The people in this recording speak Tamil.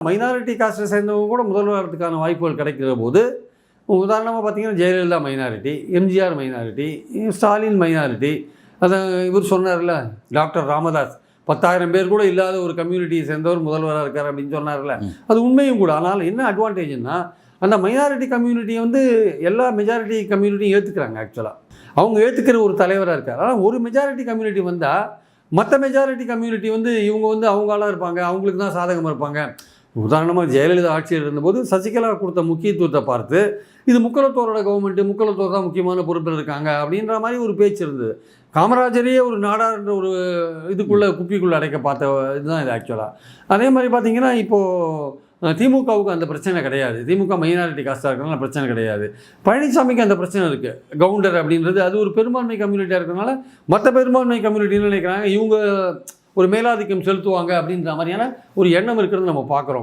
மைனாரிட்டி காஸ்ட்டை சேர்ந்தவங்க கூட முதல்வர் வரதுக்கான வாய்ப்புகள் கிடைக்கிற போது, உதாரணமாக பார்த்தீங்கன்னா Jayalalithaa minority, MGR minority, Stalin minority. அதை இவர் சொன்னார்ல, டாக்டர் ராமதாஸ் 10,000 பேர் கூட இல்லாத ஒரு கம்யூனிட்டியை சேர்ந்தவர் முதல்வராக இருக்கார் அப்படின்னு சொன்னார்ல, அது உண்மையும் கூட. ஆனால் என்ன அட்வான்டேஜ்னா, அந்த மைனாரிட்டி கம்யூனிட்டியை வந்து எல்லா மெஜாரிட்டி கம்யூனிட்டியும் ஏற்றுக்கிறாங்க. ஆக்சுவலாக அவங்க ஏற்றுக்கிற ஒரு தலைவராக இருக்கார். ஆனால் ஒரு மெஜாரிட்டி கம்யூனிட்டி வந்தால் மற்ற மெஜாரிட்டி கம்யூனிட்டி வந்து இவங்க வந்து அவங்களாக இருப்பாங்க, அவங்களுக்கு தான் சாதகமாக இருப்பாங்க. உதாரணமாக ஜெயலலிதா ஆட்சியில் இருந்தபோது சசிகலா கொடுத்த முக்கியத்துவத்தை பார்த்து இது முக்கலத்தோரோட கவர்மெண்ட்டு, முக்கலத்தோர் தான் முக்கியமான பொறுப்பில் இருக்காங்க அப்படின்ற மாதிரி ஒரு பேச்சு இருந்தது. காமராஜரையே ஒரு நாடார்ன்ற ஒரு இதுக்குள்ளே குப்பிக்குள்ளே அடைக்க பார்த்த இதுதான் இது ஆக்சுவலாக. அதே மாதிரி பார்த்திங்கன்னா இப்போது திமுகவுக்கு அந்த பிரச்சனை கிடையாது. திமுக மைனாரிட்டி காஸ்ட்டாக இருக்கிறதுனால பிரச்சனை கிடையாது. பழனிசாமிக்கு அந்த பிரச்சனை இருக்குது. கவுண்டர் அப்படின்றது அது ஒரு பெரும்பான்மை கம்யூனிட்டியாக இருக்கிறதுனால மற்ற பெரும்பான்மை கம்யூனிட்டின்னு நினைக்கிறாங்க இவங்க ஒரு மேலாதிக்கம் செலுத்துவாங்க அப்படின்ற மாதிரியான ஒரு எண்ணம் இருக்கிறது நம்ம பார்க்குறோம்.